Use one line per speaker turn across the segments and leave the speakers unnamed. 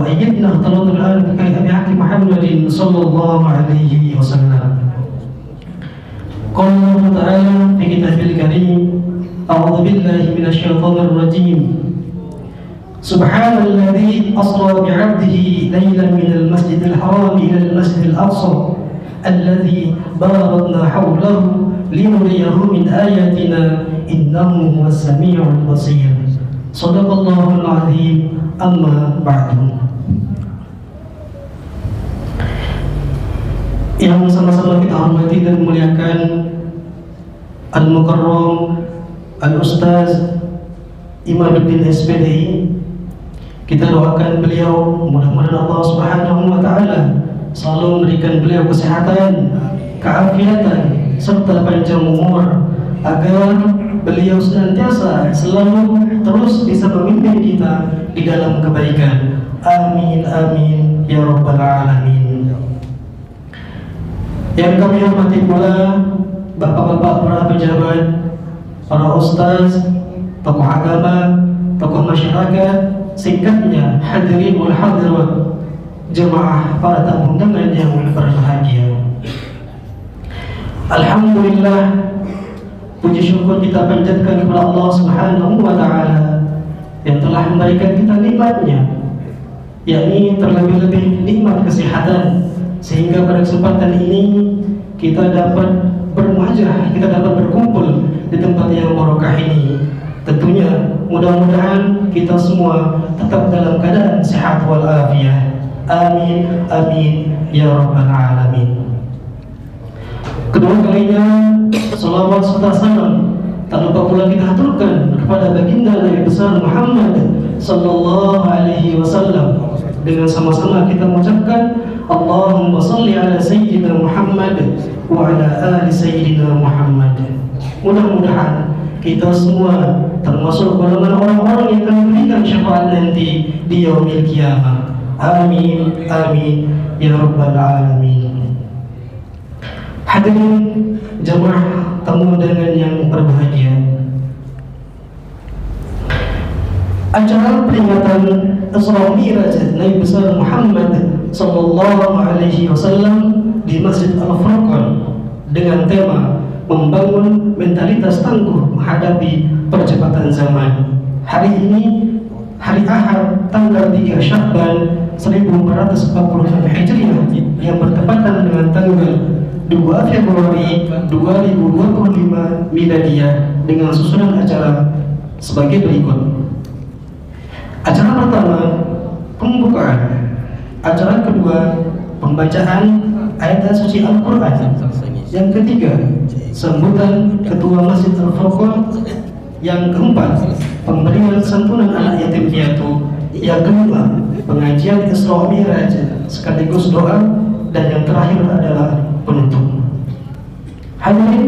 وأيدنا اختلاط الآن بحق محمد صلى الله عليه وسلم. قال الله تعالى في كتابه الكريم: أعوذ بالله من الشيطان الرجيم. سبحان الذي أسرى بعبده ليلا من المسجد الحرام إلى المسجد الأقصى الذي باركنا حوله لنريه من آياتنا إنه هو السميع البصير. صدق الله العظيم. أما بعد. Yang sama-sama kita hormati dan muliakan Al-Mukarram Al-Ustaz Imaduddin SPDI, kita doakan beliau mudah-mudahan Allah Subhanahu wa taala selalu memberikan beliau kesehatan, keafiatan serta panjang umur agar beliau senantiasa selalu terus bisa memimpin kita di dalam kebaikan. Amin amin ya rabbal alamin. Yang kami hormati pula bapak-bapak para pejabat, para ustaz, tokoh agama, tokoh masyarakat, singkatnya hadirin wal hadirat, jemaah para tamu undangan yang berbahagia. Alhamdulillah, puji syukur kita panjatkan kepada Allah Subhanahu wa taala yang telah memberikan kita nikmatnya, yakni terlebih-lebih nikmat kesehatan, sehingga pada kesempatan ini kita dapat bermuajah, kita dapat berkumpul di tempat yang barokah ini. Tentunya mudah-mudahan kita semua tetap dalam keadaan sehat walafiat. Amin amin ya rabbal alamin. Kedua kalinya salawat serta salam tak lupa pula kita haturkan kepada baginda Nabi besar Muhammad sallallahu alaihi wasallam. Dengan sama-sama kita mengucapkan Allahumma salli ala sayyidina Muhammad wa ala ali sayyidina Muhammad. Mudah-mudahan kita semua termasuk golongan orang-orang yang akan memberikan syafaat nanti di yaumil qiyamah. Amin amin ya rabbal alamin. Hadirin jemaah tamu undangan yang berbahagia, acara peringatan Isra Mi'raj Nabi besar Muhammad sallallahu alaihi wasallam di Masjid Al-Furqan dengan tema membangun mentalitas tangguh menghadapi percepatan zaman. Hari ini hari Ahad tanggal 3 Sya'ban 1446 Hijriah yang bertepatan dengan tanggal 2 Februari 2025 Miladiyah dengan susunan acara sebagai berikut. Acara pertama pembukaan, acara kedua pembacaan ayat suci Al-Quran, yang ketiga sambutan ketua Masjid Al-Furqan, yang keempat pemberian santunan anak yatim piatu, yang kelima pengajian Isra Mi'raj sekaligus doa, dan yang terakhir adalah penutup. Hadirin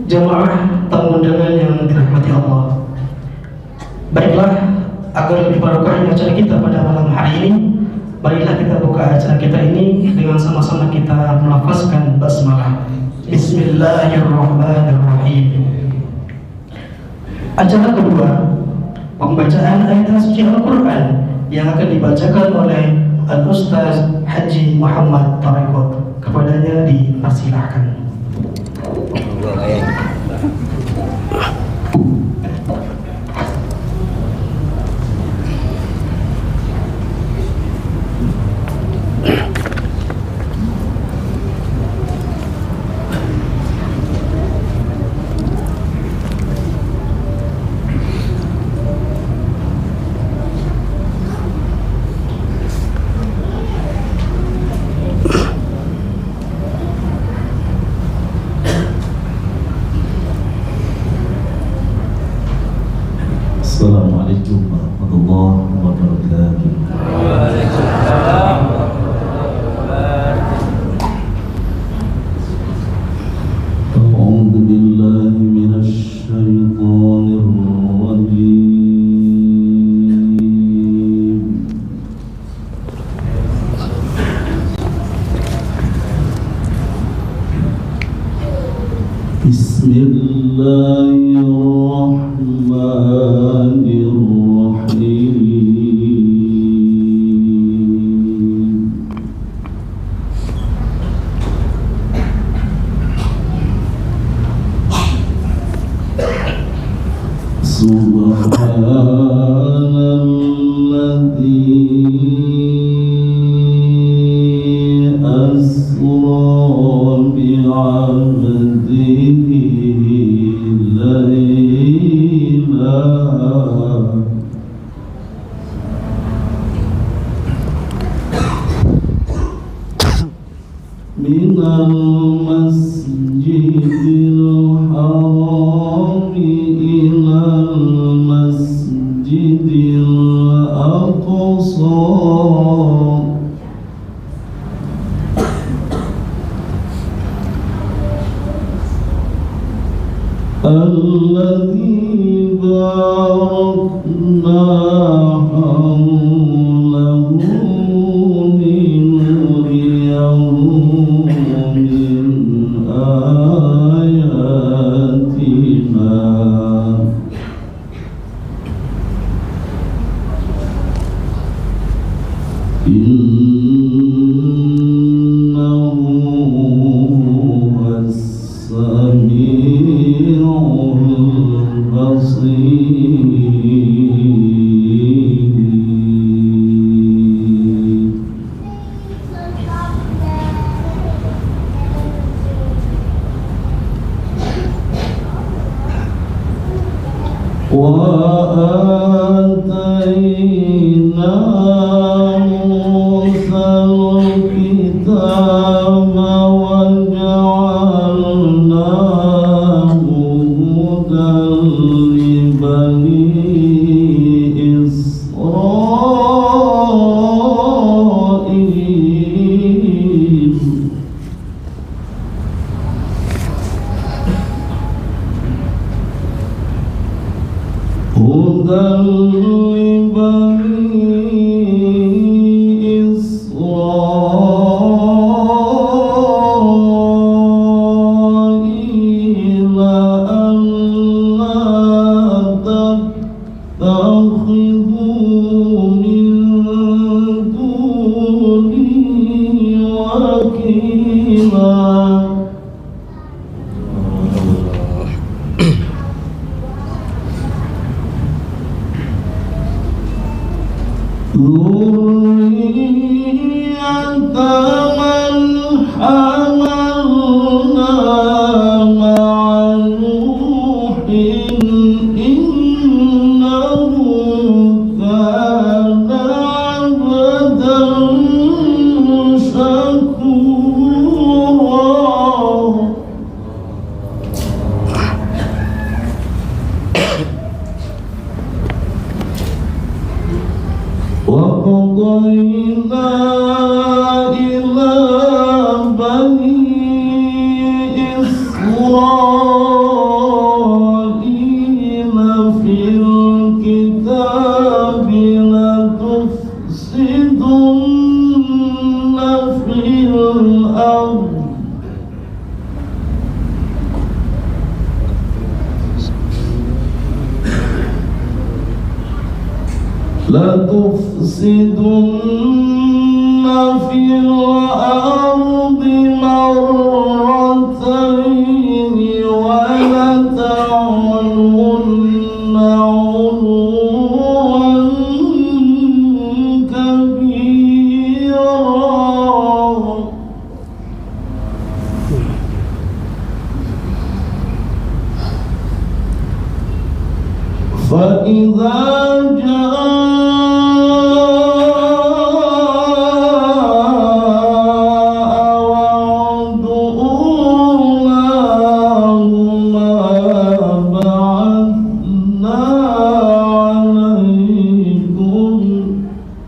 jemaah tamu undangan yang dirahmati Allah, baiklah, agar lebih barokahnya acara kita pada malam hari ini, marilah kita buka acara kita ini dengan sama-sama kita melafazkan basmalah. Bismillahirrahmanirrahim. Acara kedua pembacaan ayat suci Al-Quran yang akan dibacakan oleh Al-Ustaz Haji Muhammad Tariqat. Kepadanya dipersilahkan.
Assalamualaikum warahmatullahi wabarakatuh. Waalaikumsalam warahmatullahi wabarakatuh. A'udzu billahi minasy syaithanir rajim. Bismillahirrahmanirrahim. الذي باركنا حوله لنريه من آياتنا إنه هو السميع البصير. وآتينا موسى الكتاب وجعلناه هدى لبني إسرائيل. هدى لبني إسرائيل ألا تتخذوا من دوني وكيلا. ذرية من حملنا مع نوح إنه كان عبدا شكورا. وقضينا إلى بني إسرائيل في الكتاب لتفسدن في الأرض مرتين ولتعلن علوا كبيرا. فإذا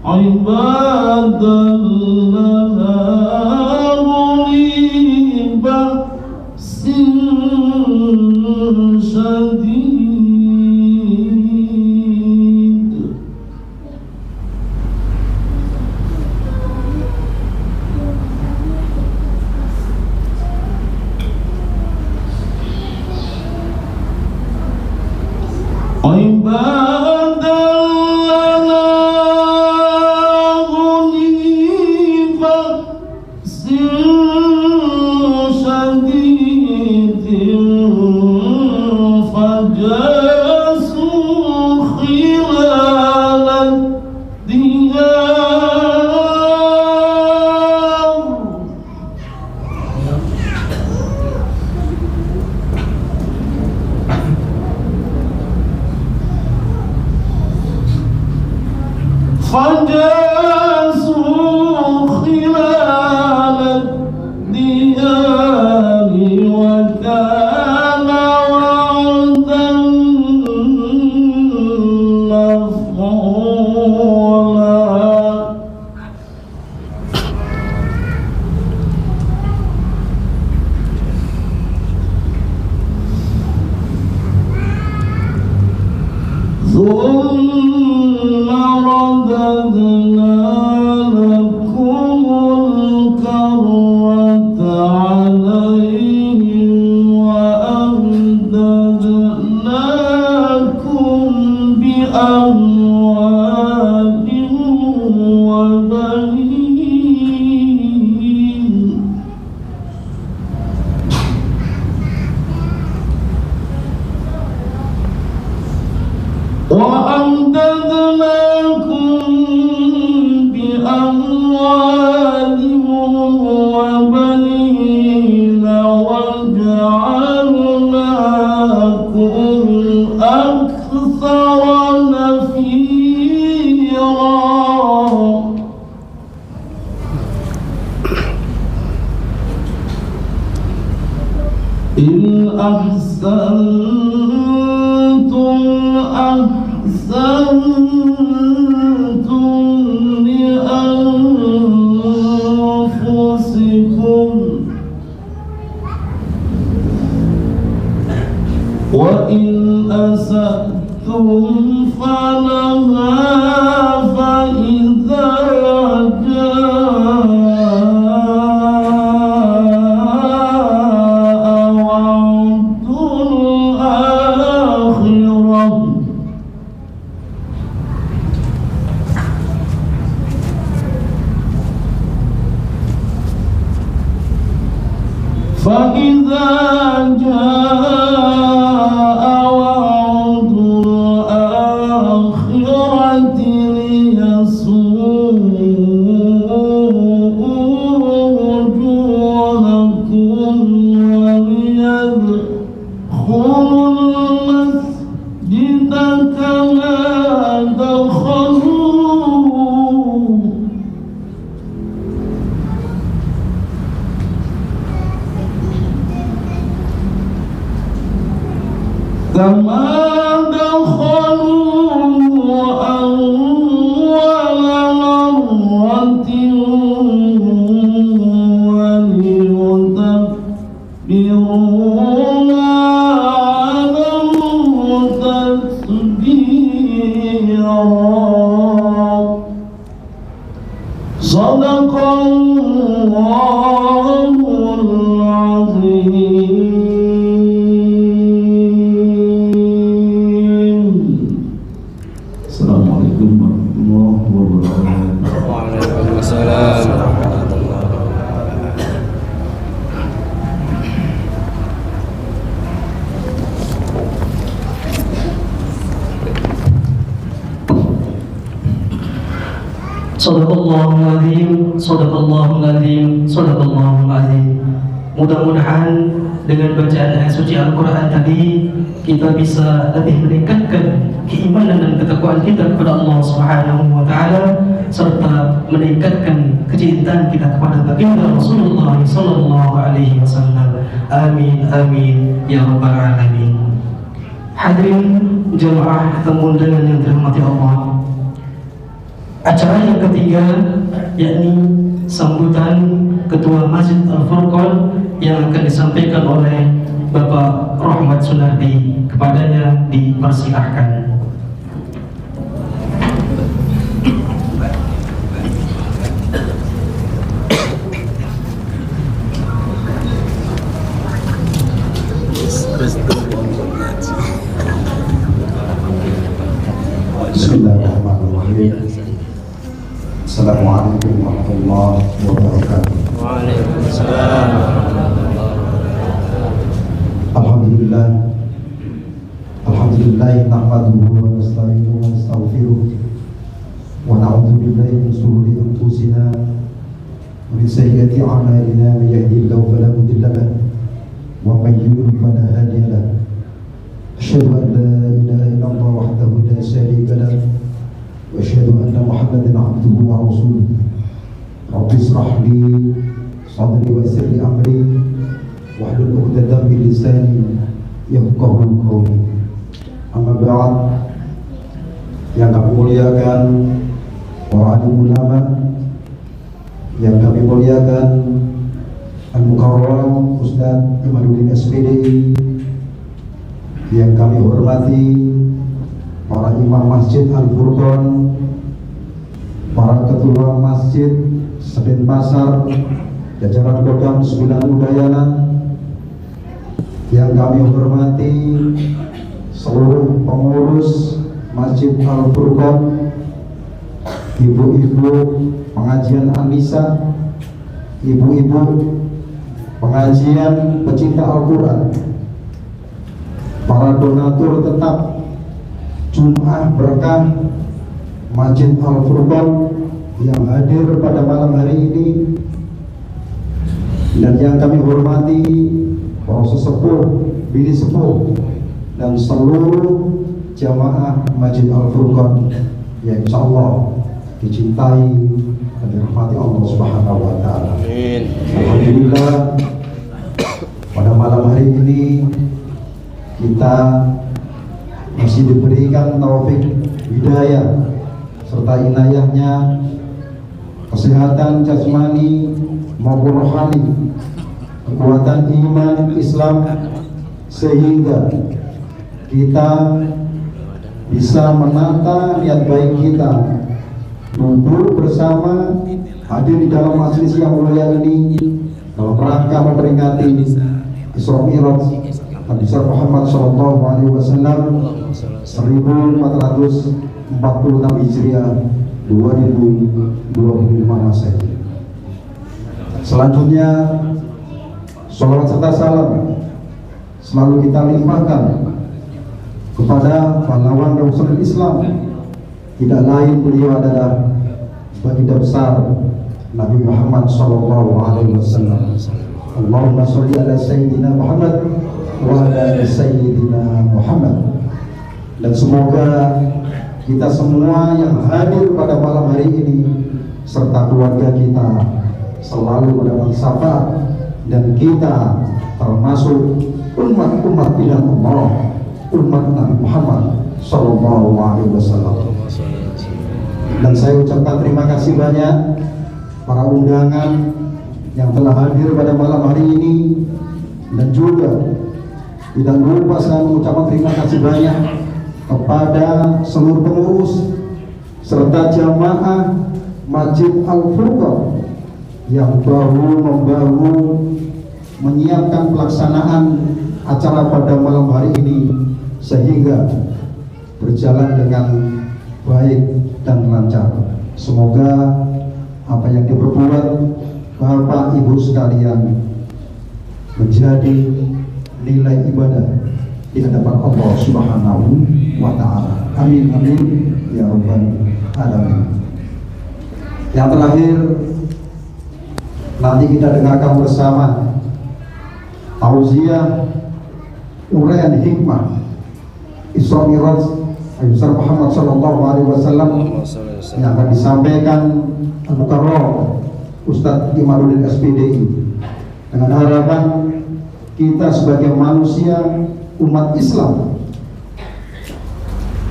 عبادا لنا أولي بأس شديد. عبادا لنا أولي بأس خلال الديار وكان وعدا مفعولا ثم رددنا لكم الكرة عليهم وأمددناكم بأموال وبنين وجعلناكم أكثر نفيرا إن أحسنتم أحسنتم لأنفسكم وإن أسأتم فلها فإذا جاء وعد الآخرة فإذا جاء وعد الآخرة ليسوءوا وجوهكم وليدخلوا المسجد كما دخلوه أول مرة وليتبروا ما علوا تتبيرا صدق الله العظيم. Assalamualaikum warahmatullahi wabarakatuh.
Waalaikumsalam warahmatullahi
Sadaqallahul azim, sadaqallahul azim, sadaqallahul azim. Mudah-mudahan dengan bacaan ayat suci Al-Quran tadi kita bisa lebih meningkatkan keimanan dan ketakwaan kita kepada Allah Subhanahu wa Ta'ala, serta meningkatkan kecintaan kita kepada baginda Rasulullah sallallahu alaihi wasallam. Amin amin ya rabbal alamin. Hadirin jemaah tamu undangan yang dirahmati Allah, acara yang ketiga yakni sambutan Ketua Masjid Al-Furqan yang akan disampaikan oleh Bapak Rahmat Sunardi. Kepadanya dipersilahkan.
Bismillahirrahmanirrahim. Assalamualaikum warahmatullahi wabarakatuh.
Waalaikumsalam.
Alhamdulillah. Alhamdulillah nahmaduhu wa nasta'inuhu wa nastaghfiruh wa na'udzu billahi min shururi anfusina wa min sayyiati a'malina, may yahdihillahu fala mudilla lahu wa may yudlil fala hadiya lahu. Asyhadu an la ilaha illallah wahdahu la syarika lahu وأشهد أن محمدا عبده ورسوله رب اشرح لي صدري ويسر لي أمري واحلل عقدة من لساني يفقهوا قولي. Amma ba'd, yang kami muliakan para alim ulama, yang kami muliakan Al-Mukarram Ustaz Imaduddin SPD, yang kami hormati para imam Masjid Al-Furqan, para ketua Masjid Seden Pasar, jajaran Kodam 9 Udayana, yang kami hormati seluruh pengurus Masjid Al-Furqan, ibu-ibu pengajian An-Nisa, ibu-ibu pengajian pecinta Al-Quran, para donatur tetap Jum'ah Berkah Masjid Al-Furqan yang hadir pada malam hari ini, dan yang kami hormati para sesepuh, bini sepuh, dan seluruh jamaah Masjid Al-Furqan yang insya Allah dicintai dan dirahmati Allah Subhanahu wa Ta'ala. Alhamdulillah, pada malam hari ini kita masih diberikan taufik hidayah serta inayahnya, kesehatan jasmani maupun rohani, kekuatan iman Islam, sehingga kita bisa menata niat baik kita duduk bersama hadir di dalam majelis yang mulia ini dalam rangka memperingati Isra Mi'raj Nabi besar Muhammad Sallallahu Alaihi Wasallam 1446 Hijriah 2025 Masehi. Selanjutnya, sholawat serta salam selalu kita limpahkan kepada pahlawan Rasul Islam, tidak lain beliau adalah baginda besar Nabi Muhammad Sallallahu Alaihi Wasallam. Allahumma sholli ala Sayyidina Muhammad wa ala Sayyidina Muhammad. Dan semoga kita semua yang hadir pada malam hari ini serta keluarga kita selalu mendapat syafaat, dan kita termasuk umat-umat pilihan Allah, umat Nabi Muhammad Sallallahu Alaihi Wasallam. Dan saya ucapkan terima kasih banyak para undangan yang telah hadir pada malam hari ini, dan juga tidak lupa saya mengucapkan terima kasih banyak kepada seluruh pengurus serta jamaah Masjid Al-Furqan yang bahu-membahu menyiapkan pelaksanaan acara pada malam hari ini sehingga berjalan dengan baik dan lancar. Semoga apa yang diperbuat Bapak Ibu sekalian menjadi nilai ibadah di hadapan Allah Subhanahu wa Ta'ala. Amin amin ya rabbal alamin. Yang terakhir, nanti kita dengarkan bersama tauziah uraian hikmah Isra Mi'raj Nabi besar Muhammad Sallallahu Alaihi Wasallam yang akan disampaikan Al-Mukarram Ustaz Imaduddin SPD, dengan harapan kita sebagai manusia umat Islam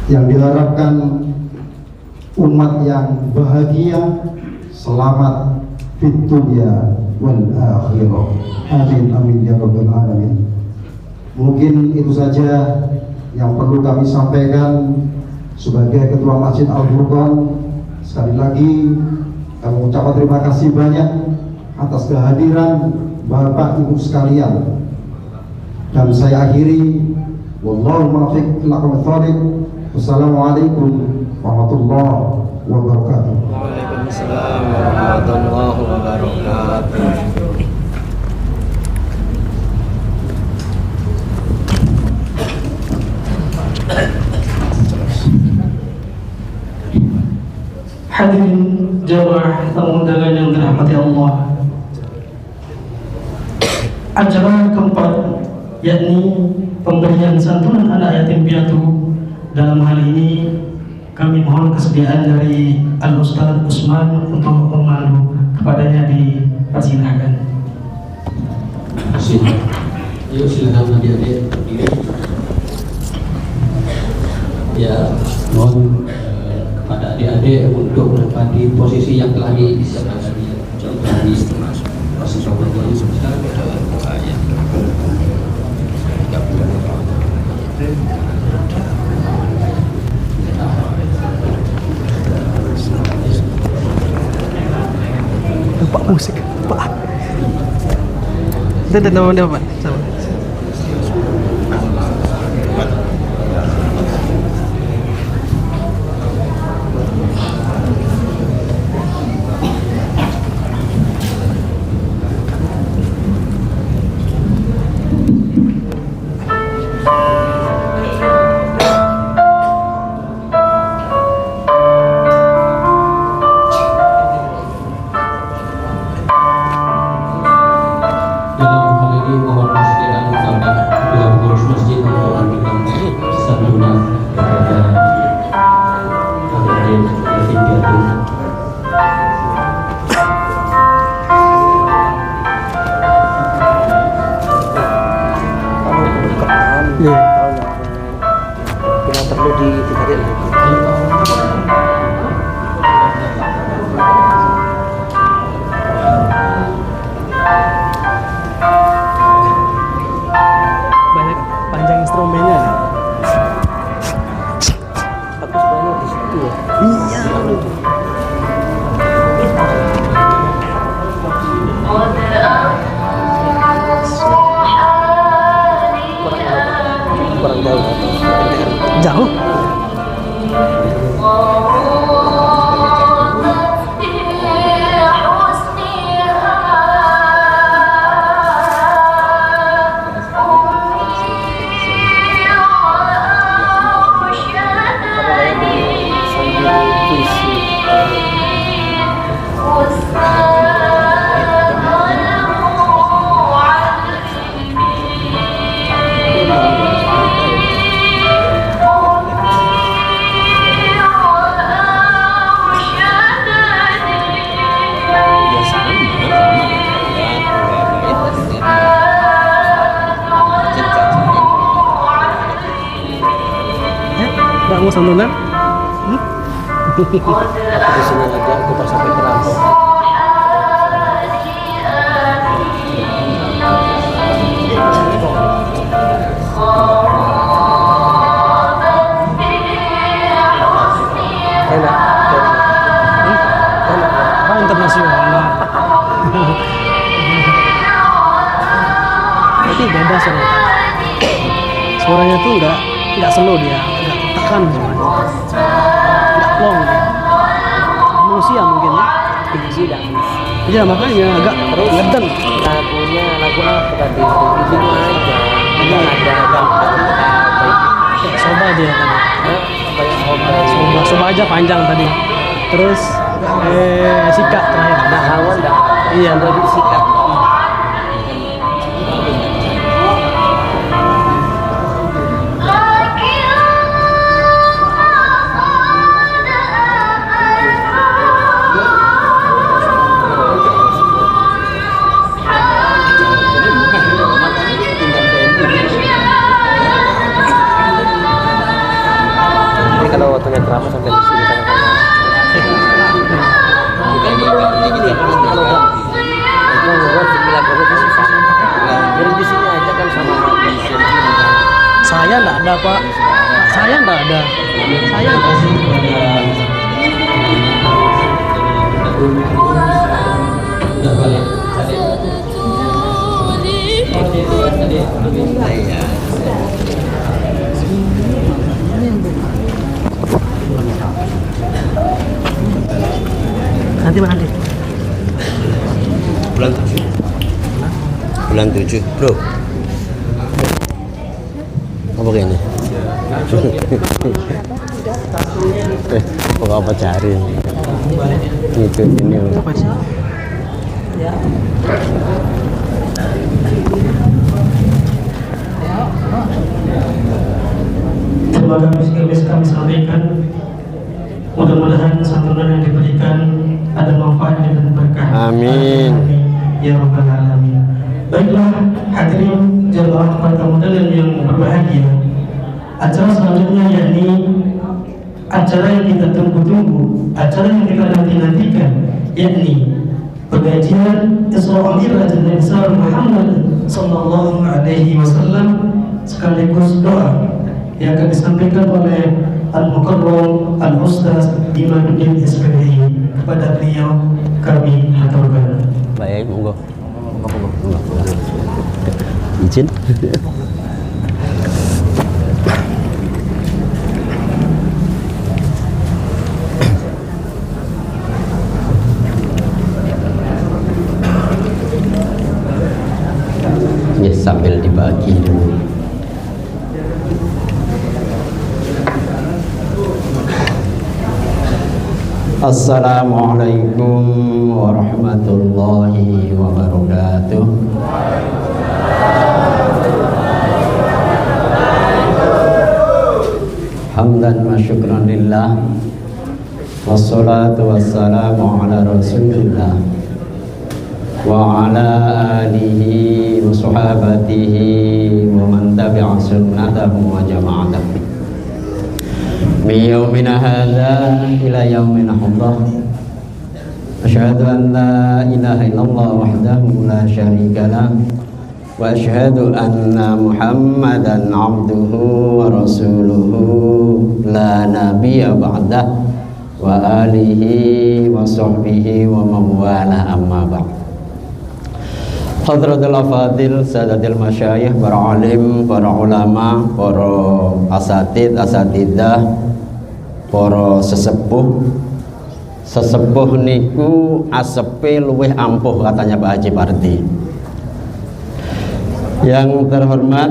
yang diharapkan umat yang bahagia, selamat fid dunya wal akhirah. Amin amin ya rabbal alamin. Mungkin itu saja yang perlu kami sampaikan sebagai Ketua Masjid Al-Furqan. Sekali lagi kami mengucapkan terima kasih banyak atas kehadiran Bapak Ibu sekalian, dan saya akhiri, wallahu muwaffiq ila aqwamit thoriq. Wassalamualaikum warahmatullahi wabarakatuh.
Waalaikumsalam warahmatullahi wabarakatuh.
Hadirin jamaah tamu undangan yang dirahmati Allah, acara keempat yakni pemberian santunan anak yatim piatu, dalam hal ini kami mohon kesediaan dari Al-Ustaz Usman untuk memandu kepadanya dipersilahkan.
Yuk silakan adik-adik berdiri. Ya, mohon kepada adik-adik untuk menempati posisi yang telah disediakan di posisi berdiri sebesar.
Pak musik, Pak. Itu nama dia, Pak. Sama.
Dalam hal ini mohon kesediaan kepada kedua pengurus masjid untuk memberikan santunan kepada adik-adik yatim piatu.
Tidak perlu ditarik lagi.
Banyak panjang instrumennya.
Tapi sebenarnya di situ ya.
Iya.
Kurang jauh.
Jauh. Nggak mau santunan?
Di sini aja aku pas sampai keras. Enak.
Apa internasional? Tapi beda suaranya. Suaranya tuh nggak slow dia, nggak tekan suaranya. Nggak long dia. Manusia mungkin ya.
Tidak.
Iya makanya agak ngeden.
Lagunya lagu apa tadi? Itu aja. Ini ada
Soba dia tadi.
kayak
Soba aja panjang tadi. Terus sikat terakhir.
Nah, hawan dah.
Iya,
Lebih sikat. Ini kalau waktunya drama sampai di sini kan. Jadi di sini aja kan sama.
Saya enggak ada, Pak. Saya enggak ada. Saya enggak ada.
Sudah balik.
Nanti mandi.
Bulan 7, bro. Apa ini? Kok apa cari? Itu ini.
Apa sih? Terima kasih kami sampaikan Mudah-mudahan santunan yang diberikan ada manfaatnya dan berkah.
Amin.
Ya Rabbal Alamin. Baiklah hadirin jemaah pada modern yang berbahagia, acara selanjutnya yakni acara yang kita tunggu-tunggu, acara yang kita nanti-nantikan, yakni pengajian Isra Mi'raj Nabi Muhammad sallallahu alaihi wasallam sekaligus doa yang akan disampaikan oleh Al-Mukarram Al-Ustaz Imaduddin SPDI. Kepada beliau kami haturkan.
Baik, monggo. Izin. Ya, sambil dibagi dulu. Assalamualaikum warahmatullahi wabarakatuh. Hamdan wa syukran lillah, wassalatu wassalamu ala rasulillah wa ala alihi wa sahabatihi wa man tabi'a sunnatahu wa jama'atahu min yaumina hadza ila yaumina hadha. Asyhadu an la ilaha illallah wahdahu la syarika lah wa asyhadu anna Muhammadan abduhu wa rasuluhu la nabiyya ba'dah wa alihi wa sahbihi wa man wala amma ba'd. Hadratul afadil, sadatil masyayikh, para alim, para ulama, para asatid, asatidah, para sesepuh. Sesepuh niku asepe luweh ampuh katanya Pak Haji Parti. Yang terhormat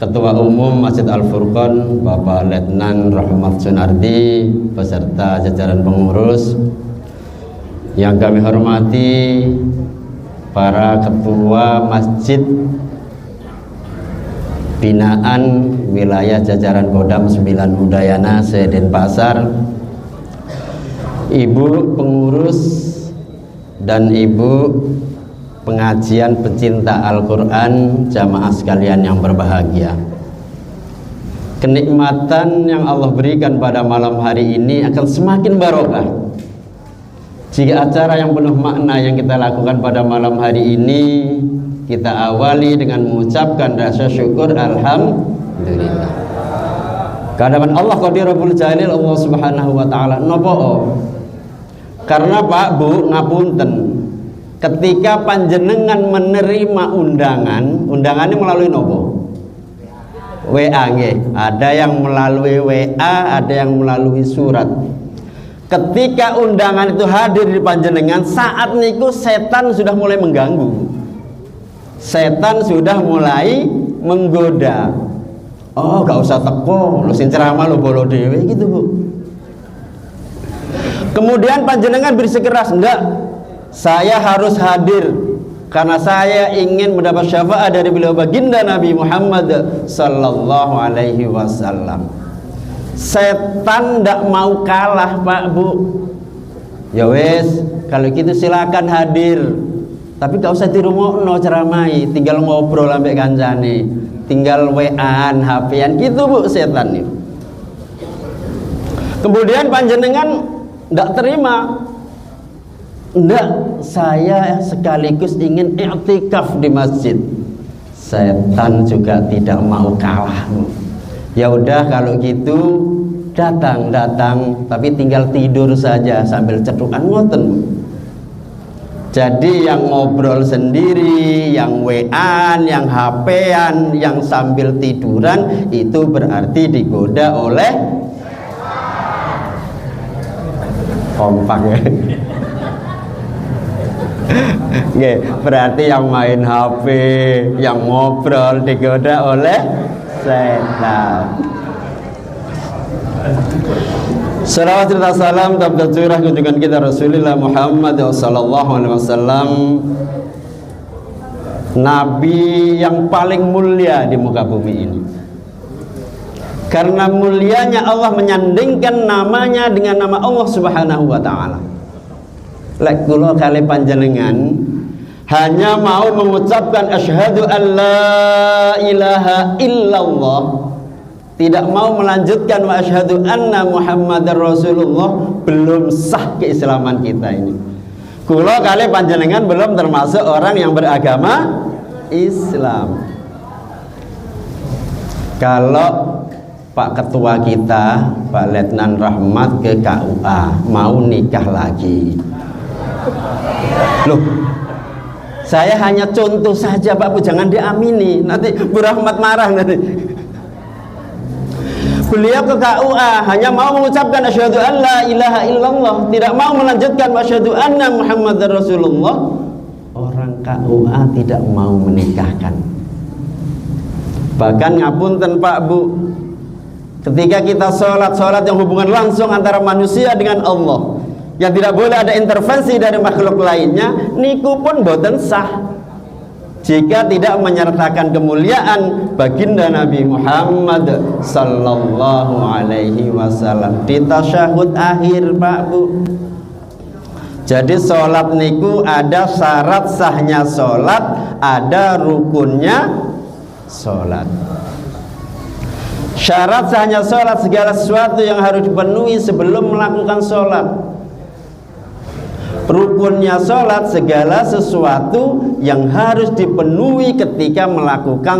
Ketua Umum Masjid Al-Furqan Bapak Letnan Rahmat Sunardi beserta jajaran pengurus. Yang kami hormati para ketua masjid binaan wilayah jajaran Kodam 9 Udayana Sedenpasar, ibu pengurus dan ibu pengajian pecinta Al-Quran, jamaah sekalian yang berbahagia. Kenikmatan yang Allah berikan pada malam hari ini akan semakin barokah jika acara yang penuh makna yang kita lakukan pada malam hari ini kita awali dengan mengucapkan rasa syukur alhamdulillah. Kehadapan Allah Qadirul Jalil Allah Subhanahu wa taala nopo. Karena Pak Bu ngapunten, ketika panjenengan menerima undangannya melalui nopo? WA nggih. Ada yang melalui WA, ada yang melalui surat. Ketika undangan itu hadir di panjenengan, saat niku setan sudah mulai mengganggu. Setan sudah mulai menggoda. Oh, gak usah teko, lu sing ceramah lu bolo dhewe gitu, Bu. Kemudian panjenengan bersikeras, enggak, saya harus hadir karena saya ingin mendapat syafaat dari beliau baginda Nabi Muhammad sallallahu alaihi wasallam. Setan ndak mau kalah, Pak Bu. Ya wes, kalau gitu silakan hadir. Tapi gak usah dirungokno ceramai, tinggal ngobrol ambek kancane, tinggal WA-an, HP-an gitu, Bu, setan nih. Kemudian panjenengan ndak terima. Ndak, saya sekaligus ingin i'tikaf di masjid. Setan juga tidak mau kalah. Ya udah kalau gitu datang, tapi tinggal tidur saja sambil cedukan ngoten. Jadi yang ngobrol sendiri, yang WA-an, yang HP-an, yang sambil tiduran itu berarti digoda oleh kompak ya. Nggih, berarti yang main HP, yang ngobrol digoda oleh setan. Salawat serta salam tabda curah kunjungan kita Rasulullah Muhammad sallallahu alaihi wasallam, Nabi yang paling mulia di muka bumi ini. Karena mulianya Allah menyandingkan namanya dengan nama Allah Subhanahu wa taala. Lek kula kali panjenengan hanya mau mengucapkan asyhadu an la ilaha illallah, tidak mau melanjutkan wa asyhadu anna Muhammadar Rasulullah, belum sah keislaman kita ini. Kula kali panjenengan belum termasuk orang yang beragama Islam. Kalau Pak Ketua kita, Pak Letnan Rahmat ke KUA mau nikah lagi. Loh, saya hanya contoh saja Pak Bu, jangan diamini, nanti Bu Rahmat marah nanti. Beliau ke KUA hanya mau mengucapkan asyhadu an la ilaha illallah, tidak mau melanjutkan asyhadu anna Muhammadar Rasulullah. Orang KUA tidak mau menikahkan. Bahkan ngapunten Pak Bu, ketika kita sholat yang hubungan langsung antara manusia dengan Allah, yang tidak boleh ada intervensi dari makhluk lainnya, niku pun boten sah jika tidak menyertakan kemuliaan baginda Nabi Muhammad sallallahu alaihi wasallam di tasyahud akhir Pak Bu. Jadi sholat niku ada syarat sahnya sholat, ada rukunnya sholat. Syarat sahnya sholat, segala sesuatu yang harus dipenuhi sebelum melakukan sholat. Rukunnya sholat, segala sesuatu yang harus dipenuhi ketika melakukan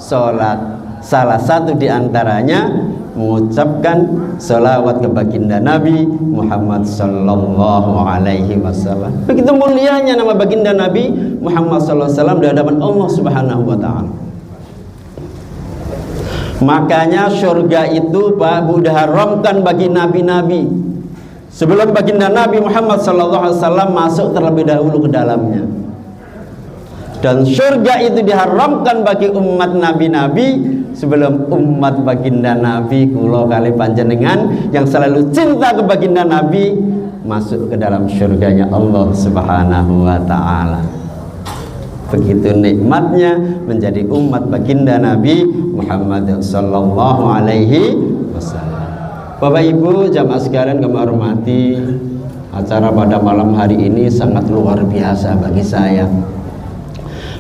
sholat. Salah satu diantaranya mengucapkan sholawat ke baginda Nabi Muhammad sallallahu alaihi wasallam. Begitu mulianya nama baginda Nabi Muhammad sallallahu alaihi wasallam di hadapan Allah Subhanahu wa taala. Makanya surga itu Pak Bu diharamkan bagi nabi-nabi. Sebelum baginda Nabi Muhammad SAW masuk terlebih dahulu ke dalamnya. Dan surga itu diharamkan bagi umat nabi-nabi sebelum umat baginda Nabi kula kali panjenengan yang selalu cinta ke baginda Nabi masuk ke dalam surganya Allah Subhanahu wa taala. Begitu nikmatnya menjadi umat baginda Nabi Muhammad sallallahu alaihi wasallam. Bapak Ibu jamaah sekalian kami hormati, acara pada malam hari ini sangat luar biasa bagi saya.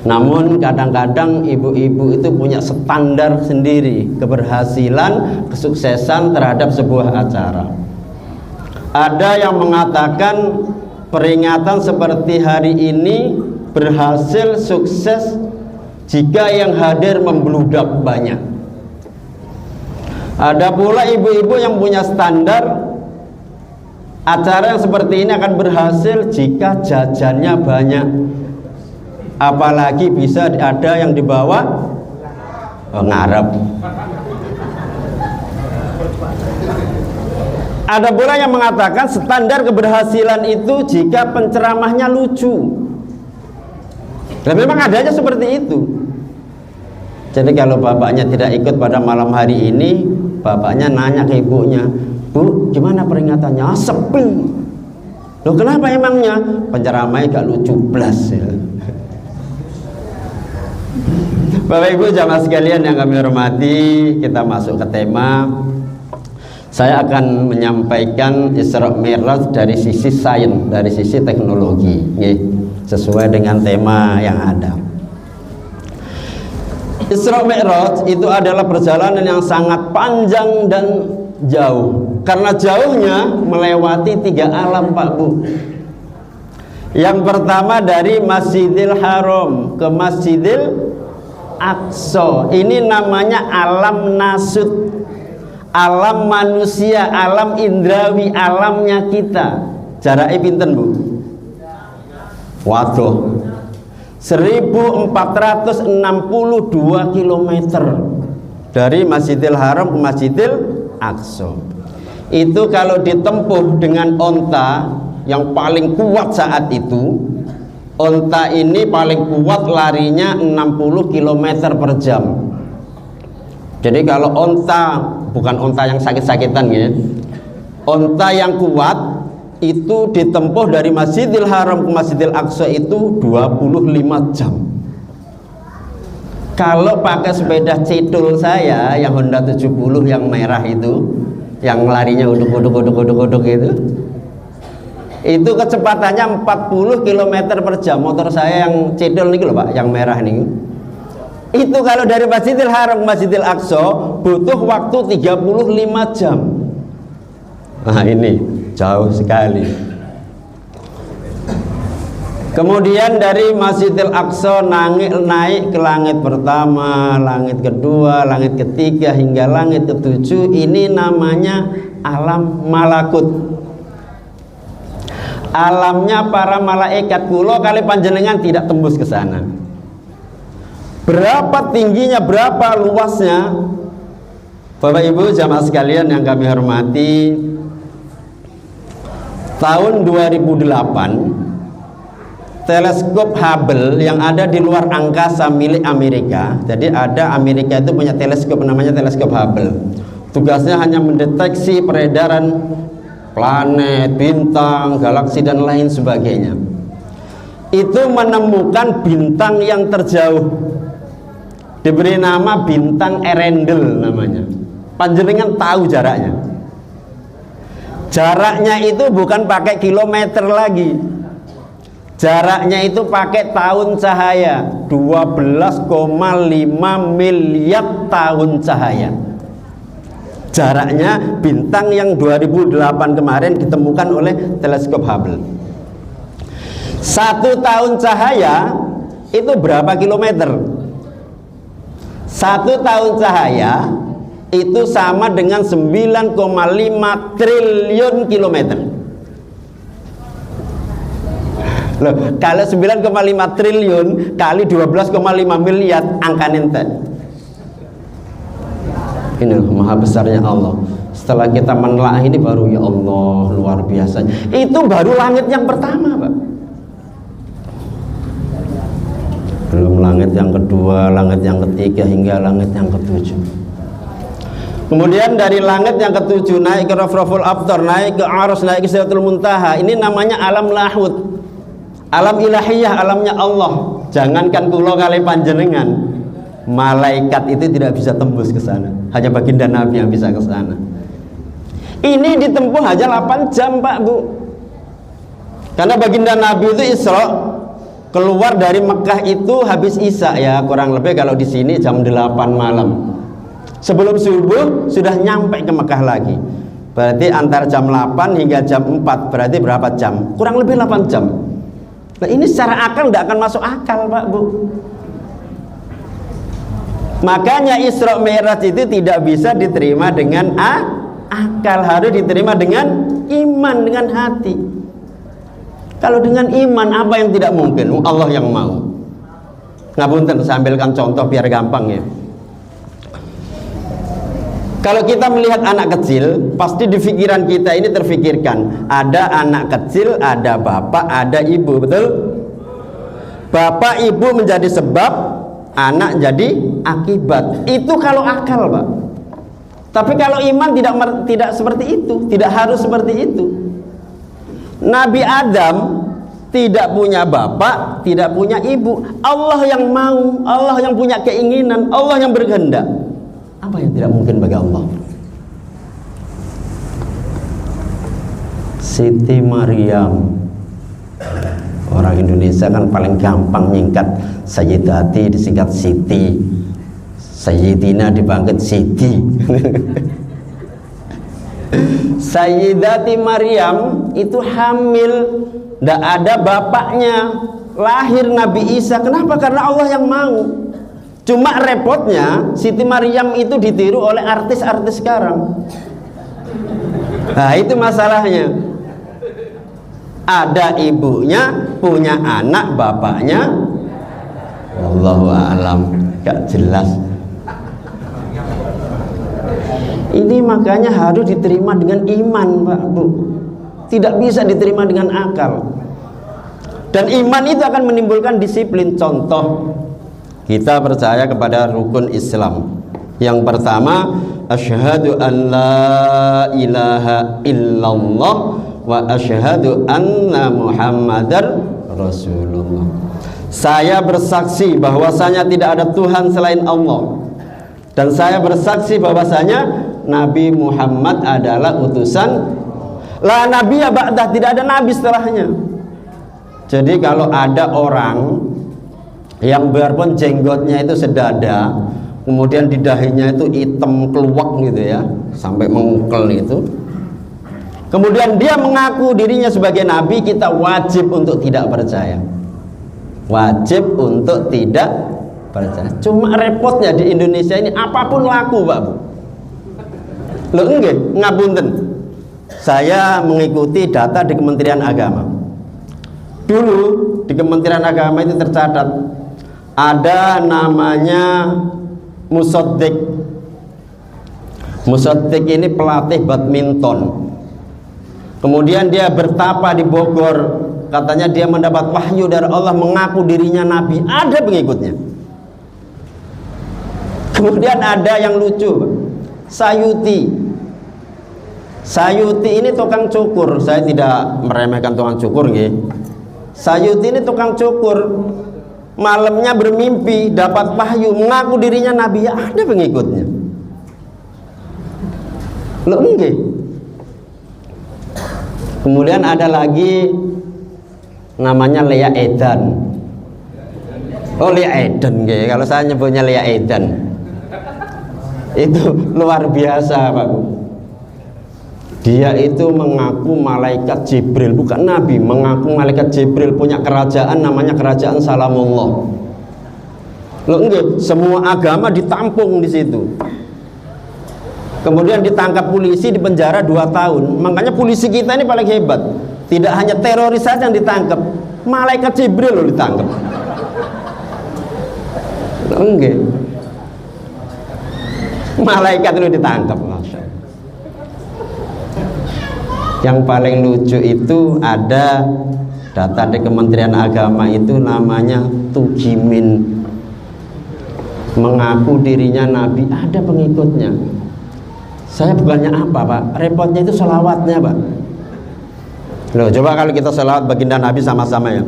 Namun kadang-kadang ibu-ibu itu punya standar sendiri keberhasilan, kesuksesan terhadap sebuah acara. Ada yang mengatakan peringatan seperti hari ini berhasil sukses jika yang hadir membludak banyak. Ada pula ibu-ibu yang punya standar acara yang seperti ini akan berhasil jika jajannya banyak, apalagi bisa ada yang dibawa ngarep. Ada pula yang mengatakan standar keberhasilan itu jika penceramahnya lucu. Dan memang adanya seperti itu. Jadi kalau bapaknya tidak ikut pada malam hari ini, bapaknya nanya ke ibunya, "Bu, gimana peringatannya?" "Sepi." "Loh kenapa emangnya?" "Penceramahnya gak lucu blas." Ya. Bapak Ibu jamaah sekalian yang kami hormati, kita masuk ke tema. Saya akan menyampaikan Isra Mi'raj dari sisi sains, dari sisi teknologi, sesuai dengan tema yang ada. Isra Mi'raj itu adalah perjalanan yang sangat panjang dan jauh. Karena jauhnya melewati 3 alam Pak Bu. Yang pertama dari Masjidil Haram ke Masjidil Aqsa. Ini namanya alam nasut, alam manusia, alam indrawi, alamnya kita. Jaraknya pinten Bu? Waduh, 1462 km dari Masjidil Haram ke Masjidil Aqsa. Itu kalau ditempuh dengan onta yang paling kuat saat itu, onta ini paling kuat larinya 60 km per jam. Jadi kalau onta, bukan onta yang sakit-sakitan ya, onta yang kuat itu ditempuh dari Masjidil Haram ke Masjidil Aqsa itu 25 jam. Kalau pakai sepeda cedul saya yang Honda 70 yang merah itu, yang larinya uduk itu kecepatannya 40 km per jam. Motor saya yang cedul nih loh Pak, yang merah nih. Itu kalau dari Masjidil Haram ke Masjidil Aqsa butuh waktu 35 jam. Nah ini jauh sekali. Kemudian dari Masjidil Aqsa naik ke langit pertama, langit kedua, langit ketiga hingga langit ketujuh. Ini namanya alam malakut. Alamnya para malaikat. Kulo kali panjenengan tidak tembus ke sana. Berapa tingginya, berapa luasnya? Bapak Ibu jamaah sekalian yang kami hormati, tahun 2008 teleskop Hubble yang ada di luar angkasa milik Amerika. Jadi ada Amerika itu punya teleskop namanya teleskop Hubble. Tugasnya hanya mendeteksi peredaran planet, bintang, galaksi dan lain sebagainya. Itu menemukan bintang yang terjauh. Diberi nama bintang Earendel namanya. Panjenengan tahu jaraknya. Jaraknya itu bukan pakai kilometer lagi. Jaraknya itu pakai tahun cahaya, 12,5 miliar tahun cahaya. Jaraknya bintang yang 2008 kemarin ditemukan oleh teleskop Hubble. 1 tahun cahaya itu berapa kilometer? 1 tahun cahaya itu sama dengan 9,5 triliun kilometer. Loh, kalau 9,5 triliun kali 12,5 miliar angka ente. Ini maha besarnya Allah. Setelah kita menelaah ini baru ya Allah luar biasa. Itu baru langit yang pertama, Pak. Belum langit yang kedua, langit yang ketiga hingga langit yang ketujuh. Kemudian dari langit yang ketujuh naik ke Rafraful Abtar, naik ke Arus, naik ke Sidratul Muntaha. Ini namanya alam lahud. Alam ilahiyah, alamnya Allah. Jangankan kulo kali panjenengan, malaikat itu tidak bisa tembus ke sana. Hanya baginda Nabi yang bisa ke sana. Ini ditempuh hanya 8 jam, Pak, Bu. Karena baginda Nabi itu Isra, keluar dari Mekah itu habis Isya ya, kurang lebih kalau di sini jam 8 malam. Sebelum subuh sudah nyampe ke Mekah lagi. Berarti antara jam 8 hingga jam 4, berarti berapa jam? Kurang lebih 8 jam. Nah ini secara akal tidak akan masuk akal, Pak, Bu. Makanya Isra Mi'raj itu tidak bisa diterima dengan akal, harus diterima dengan iman, dengan hati. Kalau dengan iman apa yang tidak mungkin? Allah yang mau. Ngapunten, saya ambilkan contoh biar gampang ya. Kalau kita melihat anak kecil, pasti di pikiran kita ini terfikirkan ada anak kecil, ada bapak, ada ibu, betul? Bapak ibu menjadi sebab, anak jadi akibat. Itu kalau akal, Pak. Tapi kalau iman tidak seperti itu, tidak harus seperti itu. Nabi Adam tidak punya bapak, tidak punya ibu. Allah yang mau, Allah yang punya keinginan, Allah yang berkehendak. Apa yang tidak mungkin bagi Allah? Siti Maryam, orang Indonesia kan paling gampang nyingkat Sayyidati disingkat Siti, Sayyidina dibangkit Siti. Sayyidati Maryam itu hamil, tidak ada bapaknya, lahir Nabi Isa. Kenapa? Karena Allah yang mau. Cuma repotnya Siti Maryam itu ditiru oleh artis-artis sekarang. Nah itu masalahnya. Ada ibunya, punya anak, bapaknya wallahu a'lam, gak jelas. Ini makanya harus diterima dengan iman, Pak, Bu. Tidak bisa diterima dengan akal. Dan iman itu akan menimbulkan disiplin. Contoh, kita percaya kepada rukun Islam. Yang pertama, asyhadu an la ilaha illallah wa asyhadu anna Muhammadar Rasulullah. Saya bersaksi bahwasanya tidak ada Tuhan selain Allah, dan saya bersaksi bahwasanya Nabi Muhammad adalah utusan. La nabiyya ba'dah, tidak ada nabi setelahnya. Jadi kalau ada orang yang biarpun jenggotnya itu sedada, kemudian di dahinya itu hitam keluak gitu ya, sampai mengkel itu, kemudian dia mengaku dirinya sebagai nabi, kita wajib untuk tidak percaya. Wajib untuk tidak percaya. Cuma repotnya di Indonesia ini apapun laku, Pak Bu. Loh enggak, ngapunten. Saya mengikuti data di Kementerian Agama. Dulu di Kementerian Agama itu tercatat ada namanya Musaddiq. Musaddiq ini pelatih badminton. Kemudian dia bertapa di Bogor. Katanya dia mendapat wahyu dari Allah, mengaku dirinya nabi. Ada pengikutnya. Kemudian ada yang lucu, Sayuti. Sayuti ini tukang cukur. Saya tidak meremehkan tukang cukur, nggih. Sayuti ini tukang cukur. Malamnya bermimpi dapat wahyu, mengaku dirinya nabi. Ya, ada pengikutnya. Loh nggih. Kemudian ada lagi namanya Lea Edan. Oh, Lea Edan nggih. Kalau saya nyebutnya Lea Edan. Itu luar biasa, Pak Bu. Dia itu mengaku malaikat Jibril, bukan nabi, mengaku malaikat Jibril, punya kerajaan namanya kerajaan Salamullah. Loh enggak, semua agama ditampung di situ. Kemudian ditangkap polisi, di penjara 2 tahun. Makanya polisi kita ini paling hebat. Tidak hanya teroris saja yang ditangkap, malaikat Jibril loh ditangkap. Loh enggak, malaikat itu ditangkap. Masya Allah. Yang paling lucu itu ada data di Kementerian Agama itu namanya Tujimin, mengaku dirinya nabi, ada pengikutnya. Saya bukannya apa, Pak, repotnya itu sholawatnya, Pak. Loh, coba kalau kita sholawat baginda Nabi sama-sama ya.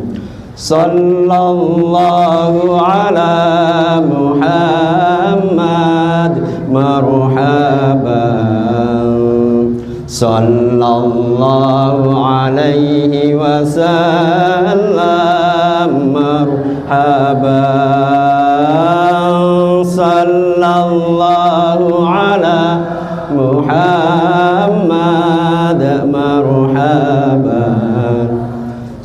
Sallallahu ala Muhammad marhaban, sallallahu alaihi wasallam marhaban, sallallahu ala Muhammad marhaban,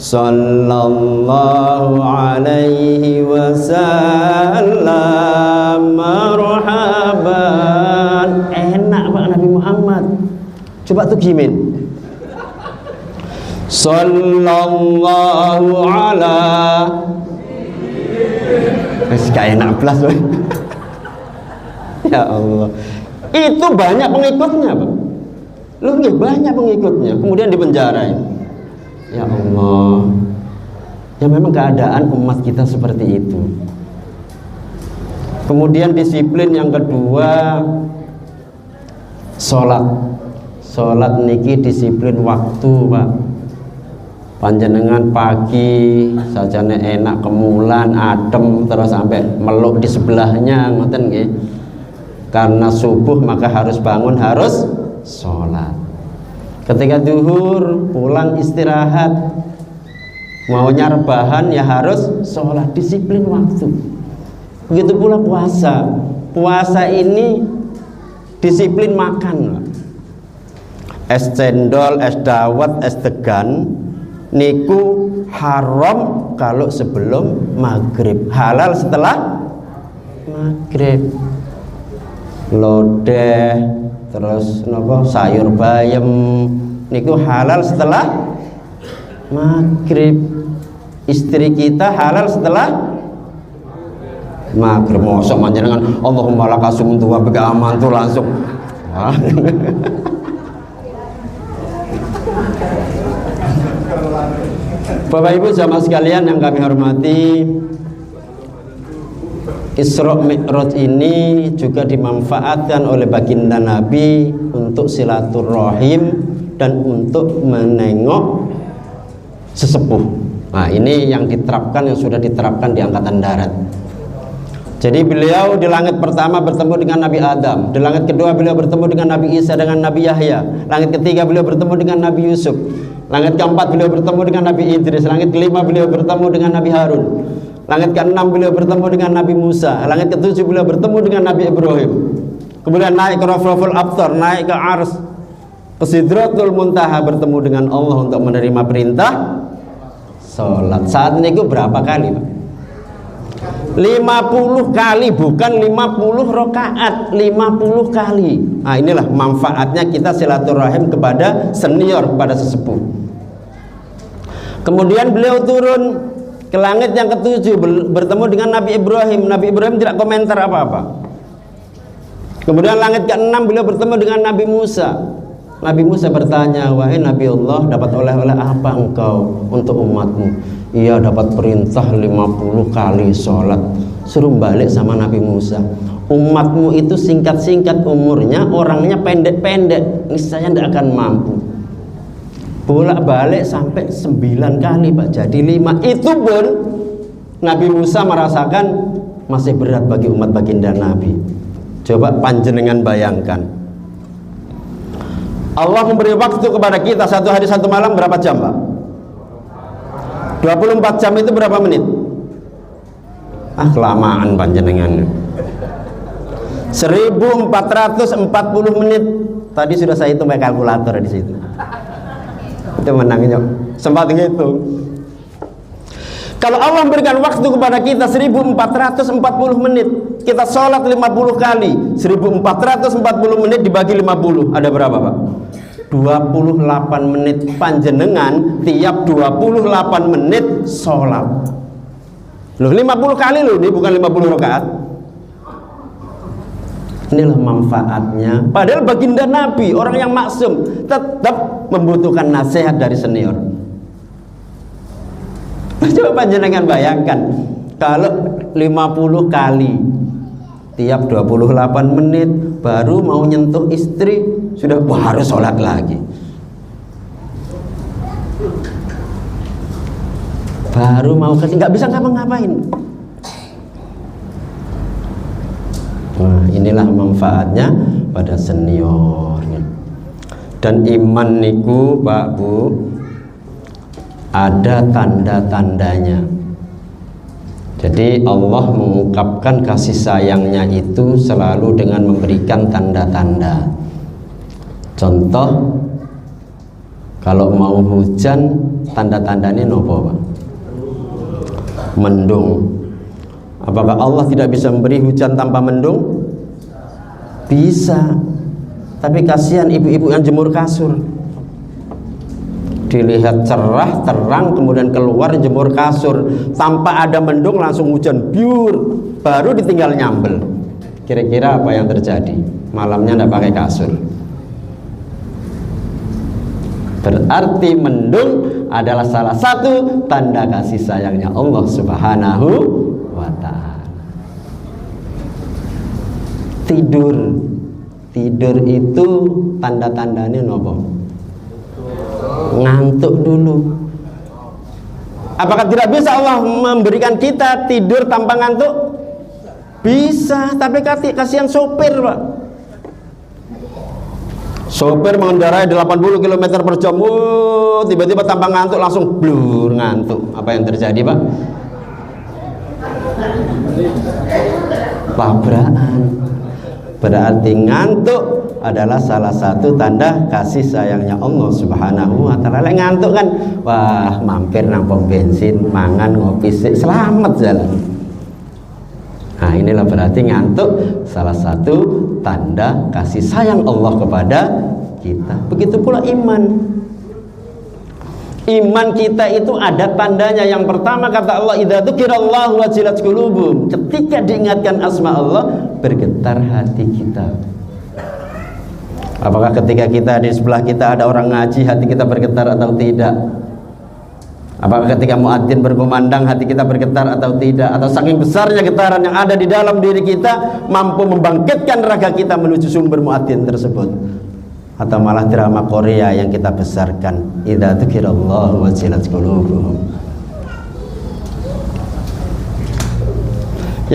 sallallahu alaihi wasallam marhaban. Enak Pak Nabi Muhammad. Coba tuh gimin. Sallallahu ala. Gak enak belas. Ya Allah. Itu banyak pengikutnya, Pak. Lu nggak banyak pengikutnya. Kemudian dipenjarain. Ya Allah. Ya memang keadaan umat kita seperti itu. Kemudian disiplin yang kedua, sholat. Sholat niki disiplin waktu, Pak. Panjenengan pagi sajane enak kemulan adem terus sampai meluk di sebelahnya, ngoten nggih. Karena subuh maka harus bangun, harus sholat. Ketika zuhur pulang istirahat, maunya rebahan ya harus sholat, disiplin waktu. Begitu pula puasa. Puasa ini disiplin makan. Es cendol, es dawet, es degan niku haram kalau sebelum maghrib, halal setelah maghrib. Lodeh terus nopo sayur bayam niku halal setelah maghrib. Istri kita halal setelah maghrib. Mosok manjenengan Allahumma lakasumtu wa bika amantu langsung. Bapak Ibu jamaah sekalian yang kami hormati, Isra Mi'raj ini juga dimanfaatkan oleh baginda Nabi untuk silaturahim dan untuk menengok sesepuh Nah, ini yang diterapkan, yang sudah diterapkan di Angkatan Darat. Jadi beliau di langit pertama bertemu dengan Nabi Adam, di langit kedua beliau bertemu dengan Nabi Isa dengan Nabi Yahya, langit ketiga beliau bertemu dengan Nabi Yusuf, langit keempat beliau bertemu dengan Nabi Idris, langit kelima beliau bertemu dengan Nabi Harun, langit keenam beliau bertemu dengan Nabi Musa, langit ketujuh beliau bertemu dengan Nabi Ibrahim. Kemudian naik ke Rafraful Abtar, naik ke Ars, ke Sidratul Muntaha, bertemu dengan Allah untuk menerima perintah sholat. Saat ini berapa kali, Pak? 50 kali, bukan 50 rakaat, 50 kali. Nah, inilah manfaatnya kita silaturahim kepada senior, kepada sesepuh. Kemudian beliau turun ke langit yang ketujuh, bertemu dengan Nabi Ibrahim. Nabi Ibrahim tidak komentar apa-apa. Kemudian langit ke-6 beliau bertemu dengan Nabi Musa. Nabi Musa bertanya, wahai Nabi Allah, dapat oleh-oleh apa engkau untuk umatmu? Ia dapat perintah 50 kali sholat. Suruh balik sama Nabi Musa, umatmu itu singkat-singkat umurnya, orangnya pendek-pendek, niscaya tidak akan mampu. Bolak-balik sampai 9 kali, Pak, jadi 5. Itu pun Nabi Musa merasakan masih berat bagi umat baginda Nabi. Coba panjenengan bayangkan, Allah memberi waktu kepada kita 1 hari 1 malam berapa jam, Pak? 24 jam itu berapa menit? Kelamaan panjenengan. 1440 menit. Tadi sudah saya hitung pakai kalkulator di situ. Itu menangnya. Sempat ngitung. Kalau Allah memberikan waktu kepada kita 1440 menit, kita sholat 50 kali, 1440 menit dibagi 50, ada berapa, Pak? 28 menit. Panjenengan tiap 28 menit sholat. Loh, 50 kali loh, ini bukan 50 rakaat. Inilah manfaatnya. Padahal baginda Nabi, orang yang maksum, tetap membutuhkan nasihat dari senior. Coba panjenengan bayangkan, kalau 50 kali tiap 28 menit, baru mau nyentuh istri sudah harus sholat lagi, baru mau kasih, nggak bisa ngapa-ngapain. Nah, inilah manfaatnya pada senior. Dan iman niku, Pak Bu, ada tanda-tandanya. Jadi Allah mengungkapkan kasih sayangnya itu selalu dengan memberikan tanda-tanda. Contoh, kalau mau hujan, tanda-tandanya nopo, Pak? Mendung. Apakah Allah tidak bisa memberi hujan tanpa mendung? Bisa. Tapi kasihan ibu-ibu yang jemur kasur. Dilihat cerah, terang, kemudian keluar jemur kasur, tanpa ada mendung langsung hujan biur, baru ditinggal nyambel. Kira-kira apa yang terjadi? Malamnya tidak pakai kasur. Berarti mendung adalah salah satu tanda kasih sayangnya Allah Subhanahu wa ta'ala. Tidur itu tanda-tandanya nopo? Ngantuk dulu. Apakah tidak bisa Allah memberikan kita tidur tanpa ngantuk? Bisa, tapi kasihan sopir, Pak. Sopir mengendarai 80 km per jam, tiba-tiba tanpa ngantuk langsung blur ngantuk. Apa yang terjadi, Pak? Tabrakan. Berarti ngantuk adalah salah satu tanda kasih sayangnya Allah Subhanahu wa ta'ala. Ngantuk kan, wah, mampir nang pom bensin, mangan, ngopi, selamat jalan. Nah, inilah berarti ngantuk salah satu tanda kasih sayang Allah kepada kita. Begitu pula iman. Iman kita itu ada tandanya. Yang pertama kata Allah, idza dzukirallahu wajilat qulubuhum. Ketika diingatkan asma Allah, bergetar hati kita. Apakah ketika kita di sebelah kita ada orang ngaji, hati kita bergetar atau tidak? Apakah ketika muadzin berkumandang, hati kita bergetar atau tidak? Atau saking besarnya getaran yang ada di dalam diri kita mampu membangkitkan raga kita menuju sumber muadzin tersebut? Atau malah drama Korea yang kita besarkan, idza dzukirallahu wajilat qulubuhum.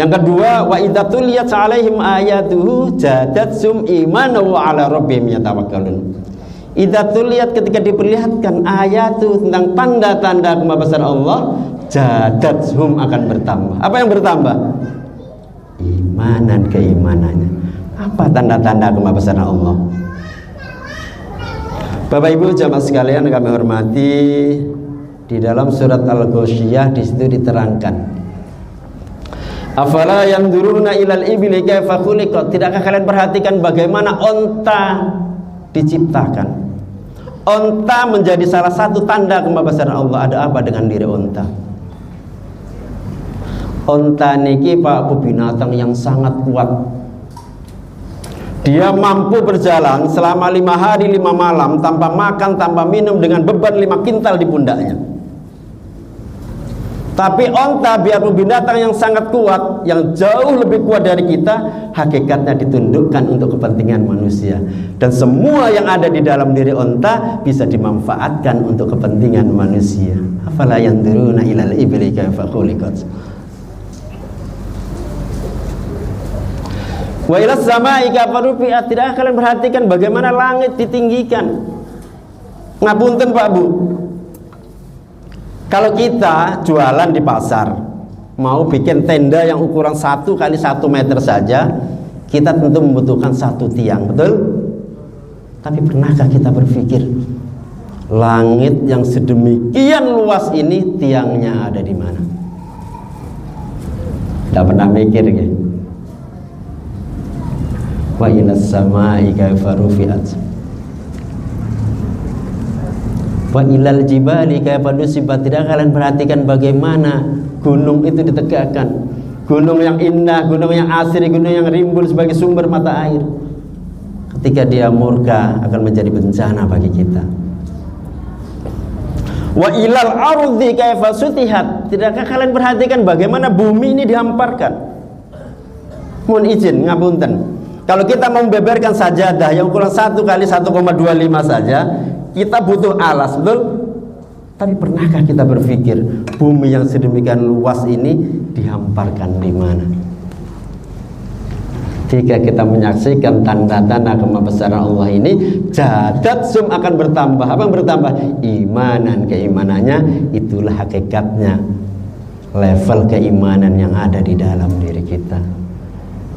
Yang kedua, wa idza tuliyat 'alaihim ayatuhu zadatsum imanan wa 'ala rabbihim yatawakkalun. Idza tuliyat, ketika diperlihatkan ayatu tentang tanda-tanda kemabesaran Allah, zadatsum akan bertambah. Apa yang bertambah? Imanan, keimanannya. Apa tanda-tanda kemabesaran Allah? Bapak Ibu jamaah sekalian kami hormati, di dalam surat Al-Ghasyiyah di situ diterangkan, afala yanzuruna ilal ibli kaifa khuliqat. Tidakkah kalian perhatikan bagaimana onta diciptakan? Onta menjadi salah satu tanda kemabesaran Allah. Ada apa dengan diri onta? Onta niki Pak, binatang yang sangat kuat. Dia mampu berjalan selama 5 hari 5 malam tanpa makan, tanpa minum, dengan beban 5 kintal di pundaknya. Tapi onta biarpun binatang yang sangat kuat, yang jauh lebih kuat dari kita, hakikatnya ditundukkan untuk kepentingan manusia. Dan semua yang ada di dalam diri onta bisa dimanfaatkan untuk kepentingan manusia. Afala yanzuruna ilal ibli kaifa khuliqat. Wa ilas samai kaifa rufi'at. Tidak kalian perhatikan bagaimana langit ditinggikan? Ngapunten Pak Bu, kalau kita jualan di pasar, mau bikin tenda yang ukuran 1 kali 1 meter saja, kita tentu membutuhkan 1 tiang, betul? Tapi pernahkah kita berpikir, langit yang sedemikian luas ini tiangnya ada di mana? Tidak pernah mikir gitu. Wa ilas samai kaifa rufi'at wa ilal jibali kaifa nusibat. Tidak kalian perhatikan bagaimana gunung itu ditegakkan? Gunung yang indah, gunung yang asri, gunung yang rimbun sebagai sumber mata air, ketika dia murka akan menjadi bencana bagi kita. Wa ilal ardi kaifa sutihat. Tidakkah kalian perhatikan bagaimana bumi ini dihamparkan? Mohon izin ngapunten, kalau kita mau membeberkan sajadah yang ukuran 1 kali 1,25 saja, kita butuh alas, betul? Tapi pernahkah kita berpikir bumi yang sedemikian luas ini dihamparkan di mana? Jika kita menyaksikan tanda-tanda kemabesaran Allah ini, zadatsum akan bertambah. Apa yang bertambah? Imanan, keimanannya. Itulah hakikatnya level keimanan yang ada di dalam diri kita.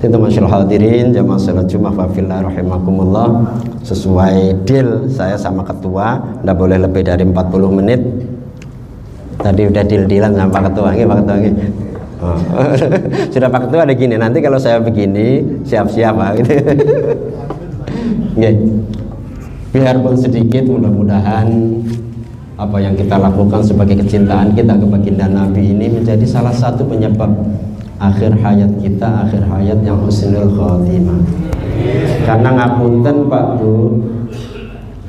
Itu masyaallah hadirin jamaah salat Jumat fafillah rahimakumullah. Sesuai deal saya sama ketua, tidak boleh lebih dari 40 menit. Tadi udah deal-dealan sama Pak Ketua, Pak Ketua. Oh. Sudah Pak Ketua ada gini, nanti kalau saya begini siap-siap Pak gitu. Biarpun sedikit, mudah-mudahan apa yang kita lakukan sebagai kecintaan kita ke baginda Nabi ini menjadi salah satu penyebab akhir hayat kita, akhir hayat yang husnul khotimah. Karena ngapunten Pak Bu,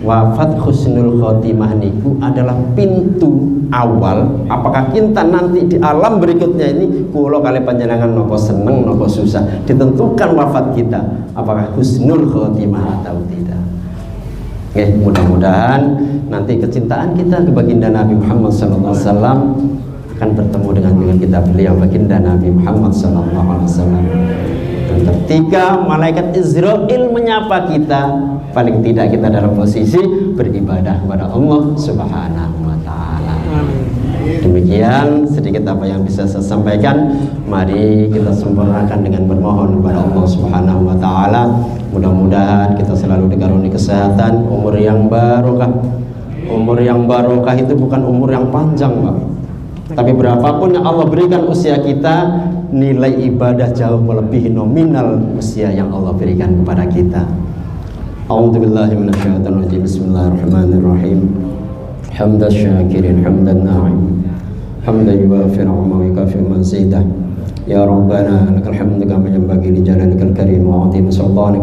wafat husnul khotimah niku adalah pintu awal. Apakah kita nanti di alam berikutnya ini kula kali panjenengan nopo seneng nopo susah, ditentukan wafat kita apakah husnul khotimah atau tidak. Mudah-mudahan nanti kecintaan kita ke baginda Nabi Muhammad SAW akan bertemu dengan kita beliau baginda Nabi Muhammad SAW. Dan ketika malaikat Israel menyapa kita, paling tidak kita dalam posisi beribadah kepada Allah Subhanahu wa Ta'ala. Demikian sedikit apa yang bisa saya sampaikan. Mari kita sempurnakan dengan bermohon kepada Allah Subhanahu wa Ta'ala. Mudah-mudahan kita selalu dikaruniai kesehatan, umur yang barokah. Umur yang barokah itu bukan umur yang panjang, Pak. Tapi berapapun yang Allah berikan usia kita, nilai ibadah jauh melebihi nominal usia yang Allah berikan kepada kita. A'udzubillahi minasyaitonir rajim. Bismillahirrahmanirrahim. Hamdan syakirin, hamdan na'im, hamdan yuwafi ni'amahu wa yukafi mazidah. Ya Rabbana lakal hamdu kama yanbaghi li jalalikal karim wa 'azimi sultanik.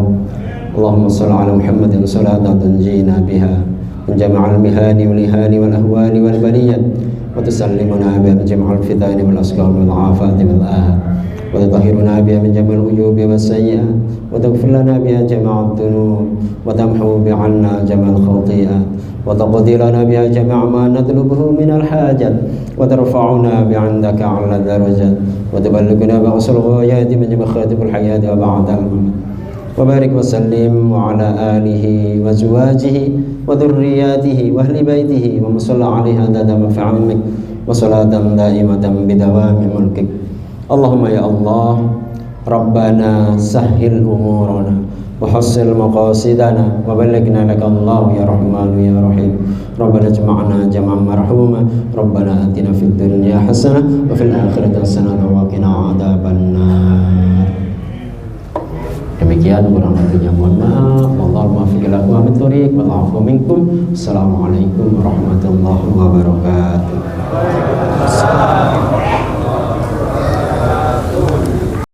Allahumma shalli ala Muhammadin salatan tunjina biha min jami'il mihani wal ihani wal ahwali wal baliyat wa tusallimuna biha min jami'il fitani wal asqam wal afati wal ahad وتطهرنا بها من جميع العيوب والسيئات وتغفر لنا بها جميع الذنوب وتمحو بعنا جميع الخطيئات وتقضي لنا بها جميع ما نطلبه من الحاجات وترفعنا بعندك أعلى الدرجات وتبلغنا بأقصى الغايات من جميع خاتم الحياة وبعد الممات وبارك وسلم وعلى آله وزواجه وذرياته وأهل بيته ومن صلى عليه عدد ما في علمك وصلاة دائمة بدوام ملكك. اللهم يا الله ربنا سهل أمورنا وحصل مقاصدنا وبلغنا لك الله يا رحمن يا رحيم. ربنا اجمعنا جمعا مرحوما. ربنا آتنا في الدنيا حسنة وفي الآخرة حسنة وقنا عذاب النار. Demikian kurang lebihnya mohon maaf. Wallahu muwaffiq ila aqwamit thoriq wal 'afwu minkum. Assalamualaikum warahmatullahi wabarakatuh.